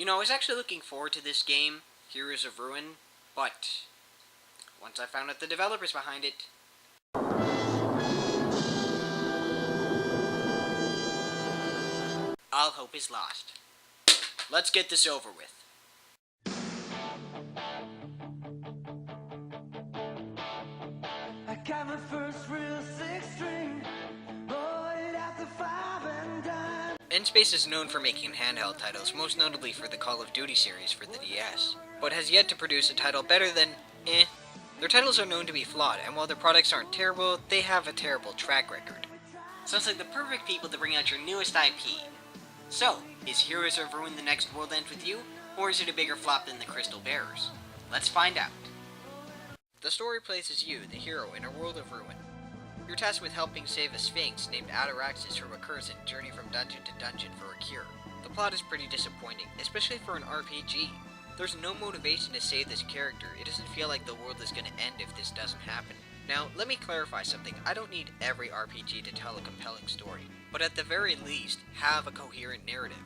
I was actually looking forward to this game, Heroes of Ruin, but once I found out the developers behind it, all hope is lost. Let's get this over with. I got my first real six-string, bought it at the five and dime. N-Space is known for making handheld titles, most notably for the Call of Duty series for the DS, but has yet to produce a title better than eh. Their titles are known to be flawed, and while their products aren't terrible, they have a terrible track record. Sounds like the perfect people to bring out your newest IP. So, is Heroes of Ruin the next World Ends With You, or is it a bigger flop than the Crystal Bearers? Let's find out. The story places you, the hero, in a world of ruin. You're tasked with helping save a sphinx named Ataraxis who occurs and journey from dungeon to dungeon for a cure. The plot is pretty disappointing, especially for an RPG. There's no motivation to save this character. It doesn't feel like the world is going to end if this doesn't happen. Now, let me clarify something. I don't need every RPG to tell a compelling story, but at the very least, have a coherent narrative.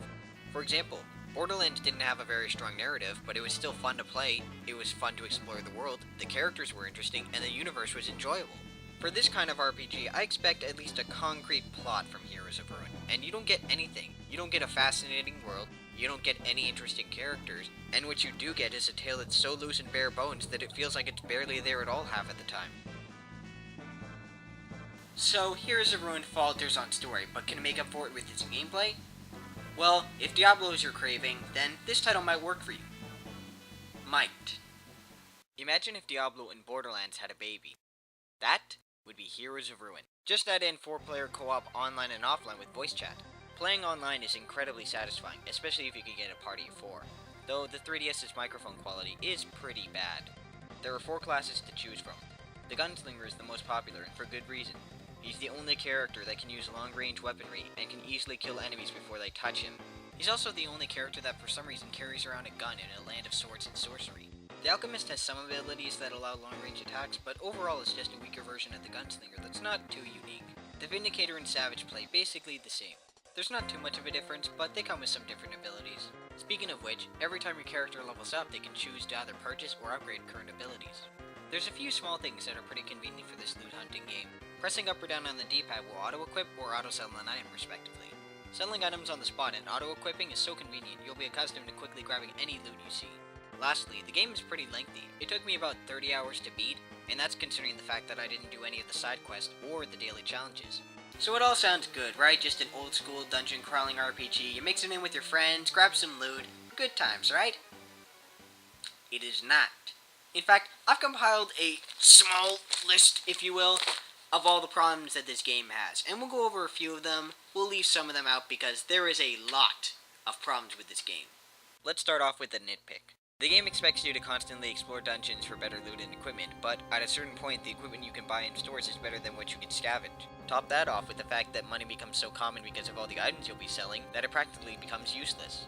For example, Borderlands didn't have a very strong narrative, but it was still fun to play, it was fun to explore the world, the characters were interesting, and the universe was enjoyable. For this kind of RPG, I expect at least a concrete plot from Heroes of Ruin, and you don't get anything. You don't get a fascinating world, you don't get any interesting characters, and what you do get is a tale that's so loose and bare bones that it feels like it's barely there at all half of the time. So, Heroes of Ruin falters on story, but can make up for it with its gameplay? Well, if Diablo is your craving, then this title might work for you. Might. Imagine if Diablo and Borderlands had a baby. That would be Heroes of Ruin. Just add in 4-player co-op online and offline with voice chat. Playing online is incredibly satisfying, especially if you can get a party of 4. Though the 3DS's microphone quality is pretty bad. There are 4 classes to choose from. The Gunslinger is the most popular, and for good reason. He's the only character that can use long-range weaponry and can easily kill enemies before they touch him. He's also the only character that for some reason carries around a gun in a land of swords and sorcery. The Alchemist has some abilities that allow long-range attacks, but overall it's just a weaker version of the Gunslinger that's not too unique. The Vindicator and Savage play basically the same. There's not too much of a difference, but they come with some different abilities. Speaking of which, every time your character levels up, they can choose to either purchase or upgrade current abilities. There's a few small things that are pretty convenient for this loot hunting game. Pressing up or down on the D-pad will auto-equip or auto-sell an item respectively. Selling items on the spot and auto-equipping is so convenient you'll be accustomed to quickly grabbing any loot you see. Lastly, the game is pretty lengthy. It took me about 30 hours to beat, and that's considering the fact that I didn't do any of the side quests or the daily challenges. So it all sounds good, right? Just an old school dungeon crawling RPG, you mix it in with your friends, grab some loot, good times, right? It is not. In fact, I've compiled a small list, if you will, of all the problems that this game has, and we'll go over a few of them. We'll leave some of them out because there is a lot of problems with this game. Let's start off with a nitpick. The game expects you to constantly explore dungeons for better loot and equipment, but at a certain point the equipment you can buy in stores is better than what you can scavenge. Top that off with the fact that money becomes so common because of all the items you'll be selling that it practically becomes useless.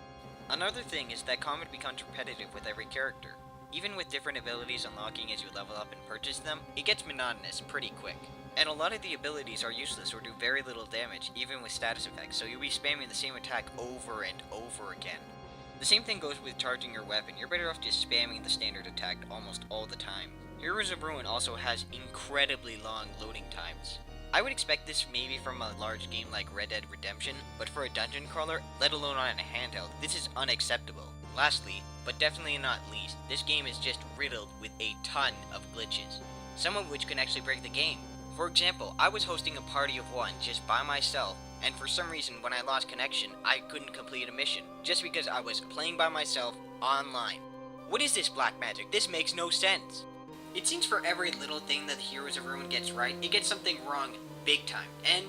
Another thing is that combat becomes repetitive with every character. Even with different abilities unlocking as you level up and purchase them, it gets monotonous pretty quick. And a lot of the abilities are useless or do very little damage, even with status effects, so you'll be spamming the same attack over and over again. The same thing goes with charging your weapon. You're better off just spamming the standard attack almost all the time. Heroes of Ruin also has incredibly long loading times. I would expect this maybe from a large game like Red Dead Redemption, but for a dungeon crawler, let alone on a handheld, this is unacceptable. Lastly, but definitely not least, this game is just riddled with a ton of glitches, some of which can actually break the game. For example, I was hosting a party of 1 just by myself, and for some reason when I lost connection, I couldn't complete a mission, just because I was playing by myself online. What is this black magic? This makes no sense. It seems for every little thing that Heroes of Ruin gets right, it gets something wrong big time, and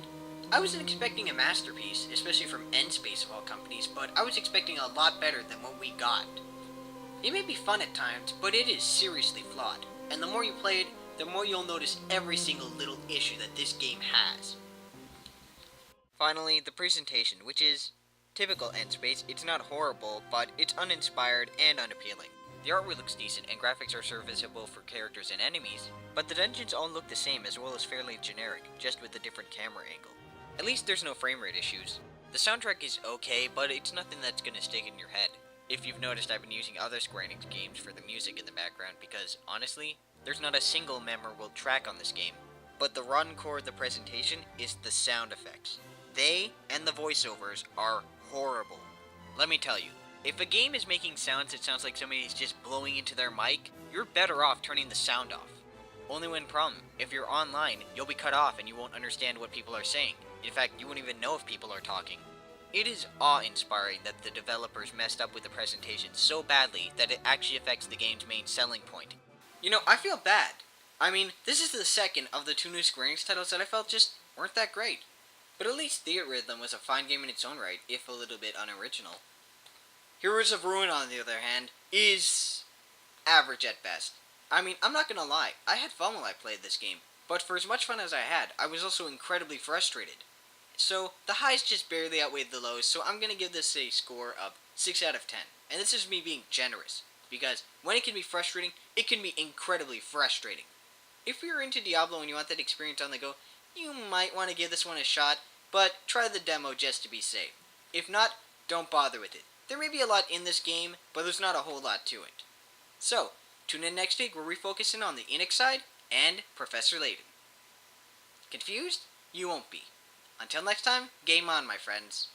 I wasn't expecting a masterpiece, especially from N-Space of all companies, but I was expecting a lot better than what we got. It may be fun at times, but it is seriously flawed, and the more you play it, the more you'll notice every single little issue that this game has. Finally, the presentation, which is typical N-Space. It's not horrible, but it's uninspired and unappealing. The artwork looks decent and graphics are serviceable for characters and enemies, but the dungeons all look the same as well as fairly generic, just with a different camera angle. At least there's no frame rate issues. The soundtrack is okay, but it's nothing that's gonna stick in your head. If you've noticed, I've been using other Square Enix games for the music in the background because, honestly, there's not a single memorable track on this game. But the rotten core of the presentation is the sound effects. They and the voiceovers are horrible. Let me tell you, if a game is making sounds that sounds like somebody's just blowing into their mic, you're better off turning the sound off. Only one problem, if you're online, you'll be cut off and you won't understand what people are saying. In fact, you won't even know if people are talking. It is awe-inspiring that the developers messed up with the presentation so badly that it actually affects the game's main selling point. You know, I feel bad. I mean, this is the second of the two new Square Enix titles that I felt just weren't that great. But at least Theatrhythm was a fine game in its own right, if a little bit unoriginal. Heroes of Ruin, on the other hand, is average at best. I mean, I'm not gonna lie, I had fun while I played this game, but for as much fun as I had, I was also incredibly frustrated. So, the highs just barely outweighed the lows, so I'm gonna give this a score of 6 out of 10. And this is me being generous, because when it can be frustrating, it can be incredibly frustrating. If you're into Diablo and you want that experience on the go, you might want to give this one a shot, but try the demo just to be safe. If not, don't bother with it. There may be a lot in this game, but there's not a whole lot to it. So, tune in next week where we focus in on the Enix side and Professor Layton. Confused? You won't be. Until next time, game on, my friends.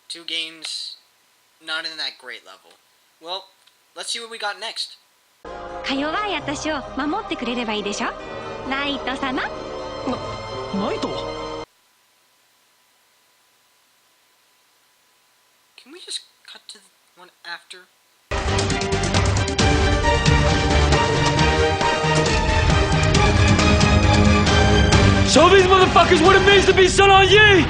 Two games, not in that great level. Well, let's see what we got next. か弱い私を守ってくれればいいでしょライト様ナイト Can we just cut to the one after? Show these motherfuckers what it means to be Son on Yi!